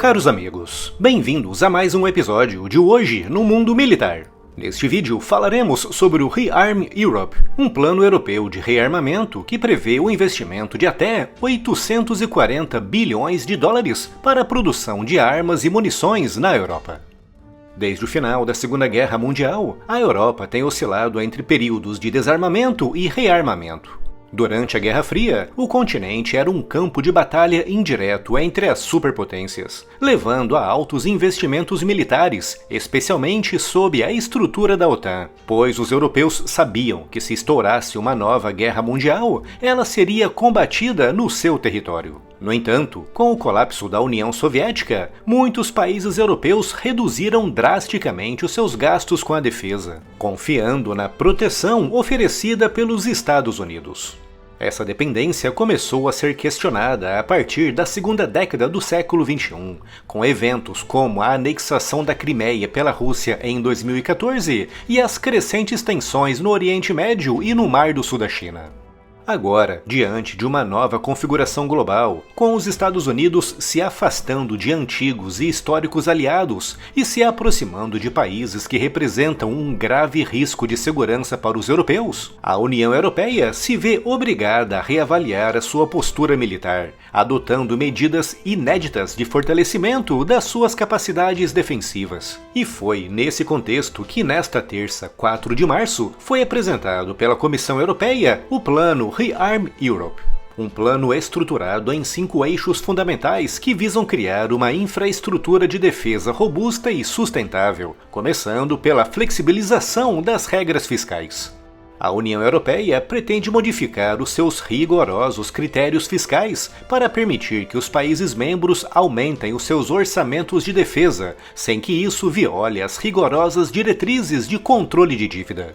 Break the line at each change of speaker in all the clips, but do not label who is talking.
Caros amigos, bem-vindos a mais um episódio de Hoje no Mundo Militar. Neste vídeo falaremos sobre o Rearm Europe, um plano europeu de rearmamento que prevê o investimento de até 840 bilhões de dólares para a produção de armas e munições na Europa. Desde o final da Segunda Guerra Mundial, a Europa tem oscilado entre períodos de desarmamento e rearmamento. Durante a Guerra Fria, o continente era um campo de batalha indireto entre as superpotências, levando a altos investimentos militares, especialmente sob a estrutura da OTAN, pois os europeus sabiam que se estourasse uma nova guerra mundial, ela seria combatida no seu território. No entanto, com o colapso da União Soviética, muitos países europeus reduziram drasticamente os seus gastos com a defesa, confiando na proteção oferecida pelos Estados Unidos. Essa dependência começou a ser questionada a partir da segunda década do século XXI, com eventos como a anexação da Crimeia pela Rússia em 2014 e as crescentes tensões no Oriente Médio e no Mar do Sul da China. Agora, diante de uma nova configuração global, com os Estados Unidos se afastando de antigos e históricos aliados e se aproximando de países que representam um grave risco de segurança para os europeus, a União Europeia se vê obrigada a reavaliar a sua postura militar, adotando medidas inéditas de fortalecimento das suas capacidades defensivas. E foi nesse contexto que nesta terça, 4 de março, foi apresentado pela Comissão Europeia o plano Rearm Europe, um plano estruturado em 5 eixos fundamentais que visam criar uma infraestrutura de defesa robusta e sustentável, começando pela flexibilização das regras fiscais. A União Europeia pretende modificar os seus rigorosos critérios fiscais para permitir que os países membros aumentem os seus orçamentos de defesa, sem que isso viole as rigorosas diretrizes de controle de dívida.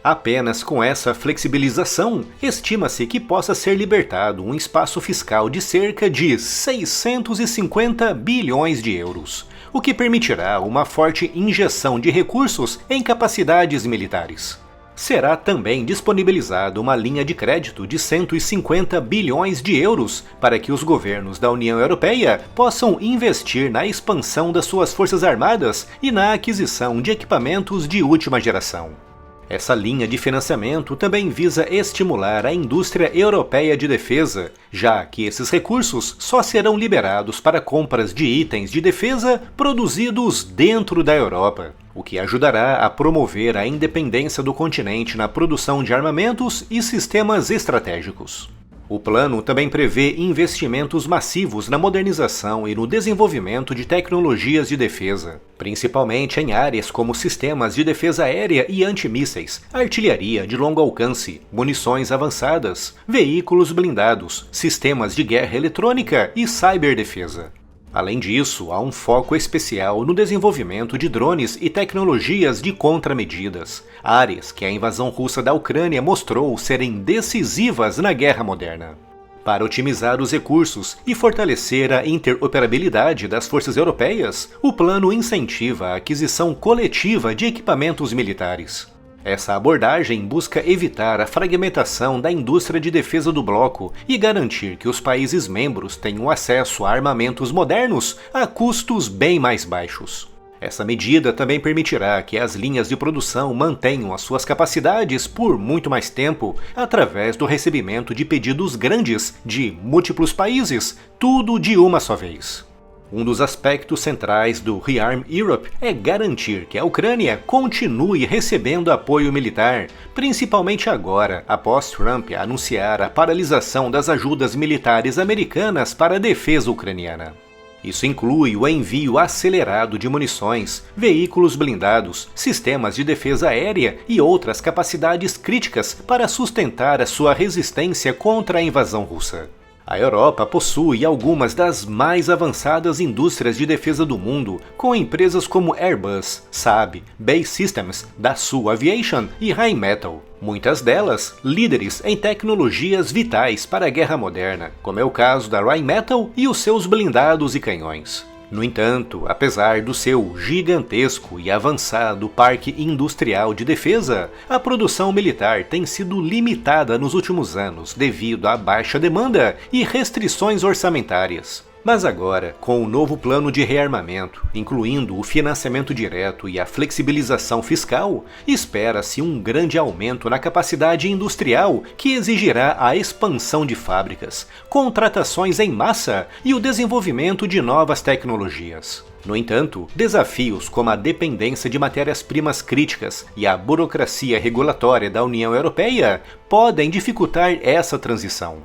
Apenas com essa flexibilização, estima-se que possa ser libertado um espaço fiscal de cerca de 650 bilhões de euros, o que permitirá uma forte injeção de recursos em capacidades militares. Será também disponibilizada uma linha de crédito de 150 bilhões de euros para que os governos da União Europeia possam investir na expansão das suas forças armadas e na aquisição de equipamentos de última geração. Essa linha de financiamento também visa estimular a indústria europeia de defesa, já que esses recursos só serão liberados para compras de itens de defesa produzidos dentro da Europa, o que ajudará a promover a independência do continente na produção de armamentos e sistemas estratégicos. O plano também prevê investimentos massivos na modernização e no desenvolvimento de tecnologias de defesa, principalmente em áreas como sistemas de defesa aérea e antimísseis, artilharia de longo alcance, munições avançadas, veículos blindados, sistemas de guerra eletrônica e cyberdefesa. Além disso, há um foco especial no desenvolvimento de drones e tecnologias de contramedidas, áreas que a invasão russa da Ucrânia mostrou serem decisivas na guerra moderna. Para otimizar os recursos e fortalecer a interoperabilidade das forças europeias, o plano incentiva a aquisição coletiva de equipamentos militares. Essa abordagem busca evitar a fragmentação da indústria de defesa do bloco e garantir que os países membros tenham acesso a armamentos modernos a custos bem mais baixos. Essa medida também permitirá que as linhas de produção mantenham as suas capacidades por muito mais tempo através do recebimento de pedidos grandes de múltiplos países, tudo de uma só vez. Um dos aspectos centrais do Rearm Europe é garantir que a Ucrânia continue recebendo apoio militar, principalmente agora, após Trump anunciar a paralisação das ajudas militares americanas para a defesa ucraniana. Isso inclui o envio acelerado de munições, veículos blindados, sistemas de defesa aérea e outras capacidades críticas para sustentar a sua resistência contra a invasão russa. A Europa possui algumas das mais avançadas indústrias de defesa do mundo, com empresas como Airbus, Saab, BAE Systems, Dassault Aviation e Rheinmetall. Muitas delas líderes em tecnologias vitais para a guerra moderna, como é o caso da Rheinmetall e os seus blindados e canhões. No entanto, apesar do seu gigantesco e avançado parque industrial de defesa, a produção militar tem sido limitada nos últimos anos devido à baixa demanda e restrições orçamentárias. Mas agora, com o novo plano de rearmamento, incluindo o financiamento direto e a flexibilização fiscal, espera-se um grande aumento na capacidade industrial que exigirá a expansão de fábricas, contratações em massa e o desenvolvimento de novas tecnologias. No entanto, desafios como a dependência de matérias-primas críticas e a burocracia regulatória da União Europeia podem dificultar essa transição.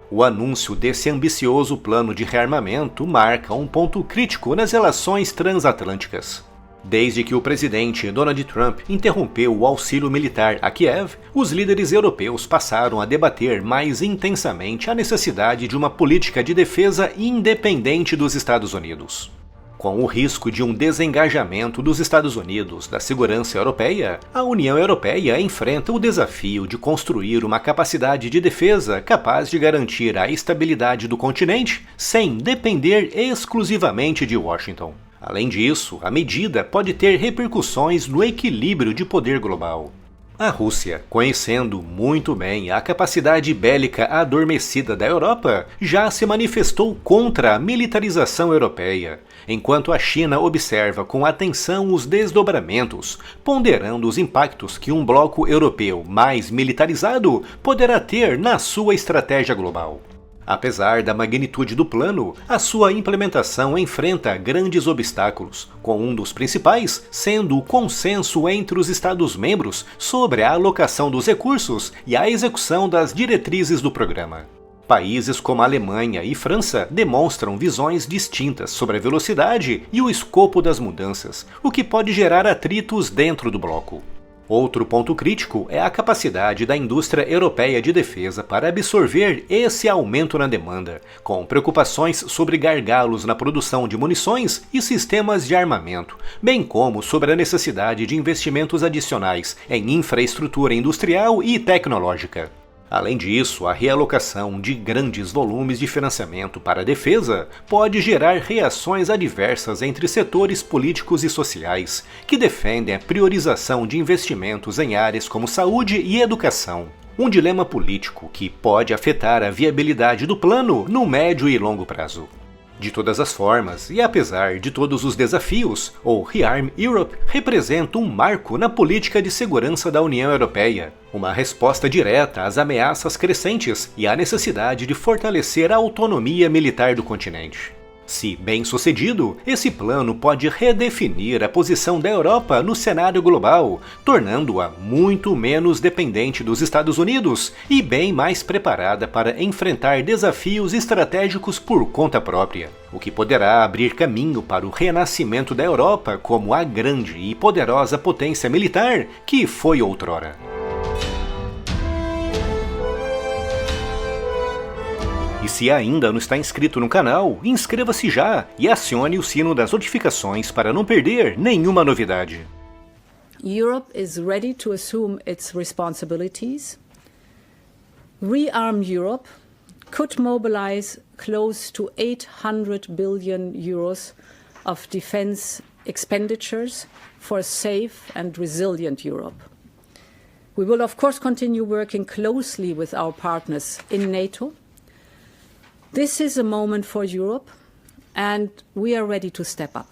O anúncio desse ambicioso plano de rearmamento marca um ponto crítico nas relações transatlânticas. Desde que o presidente Donald Trump interrompeu o auxílio militar a Kiev, os líderes europeus passaram a debater mais intensamente a necessidade de uma política de defesa independente dos Estados Unidos. Com o risco de um desengajamento dos Estados Unidos da segurança europeia, a União Europeia enfrenta o desafio de construir uma capacidade de defesa capaz de garantir a estabilidade do continente sem depender exclusivamente de Washington. Além disso, a medida pode ter repercussões no equilíbrio de poder global. A Rússia, conhecendo muito bem a capacidade bélica adormecida da Europa, já se manifestou contra a militarização europeia, enquanto a China observa com atenção os desdobramentos, ponderando os impactos que um bloco europeu mais militarizado poderá ter na sua estratégia global. Apesar da magnitude do plano, a sua implementação enfrenta grandes obstáculos, com um dos principais sendo o consenso entre os Estados-membros sobre a alocação dos recursos e a execução das diretrizes do programa. Países como Alemanha e França demonstram visões distintas sobre a velocidade e o escopo das mudanças, o que pode gerar atritos dentro do bloco. Outro ponto crítico é a capacidade da indústria europeia de defesa para absorver esse aumento na demanda, com preocupações sobre gargalos na produção de munições e sistemas de armamento, bem como sobre a necessidade de investimentos adicionais em infraestrutura industrial e tecnológica. Além disso, a realocação de grandes volumes de financiamento para a defesa pode gerar reações adversas entre setores políticos e sociais, que defendem a priorização de investimentos em áreas como saúde e educação. Um dilema político que pode afetar a viabilidade do plano no médio e longo prazo. De todas as formas, e apesar de todos os desafios, o Rearm Europe representa um marco na política de segurança da União Europeia, uma resposta direta às ameaças crescentes e à necessidade de fortalecer a autonomia militar do continente. Se bem-sucedido, esse plano pode redefinir a posição da Europa no cenário global, tornando-a muito menos dependente dos Estados Unidos e bem mais preparada para enfrentar desafios estratégicos por conta própria, o que poderá abrir caminho para o renascimento da Europa como a grande e poderosa potência militar que foi outrora. E se ainda não está inscrito no canal, inscreva-se já e acione o sino das notificações para não perder nenhuma novidade.
Europe is ready to assume its responsibilities. Rearm Europe could mobilize close to 800 billion euros of defense expenditures for a safe and resilient Europe. We will of course continue working closely with our partners in NATO. This is a moment for Europe, and we are ready to step up.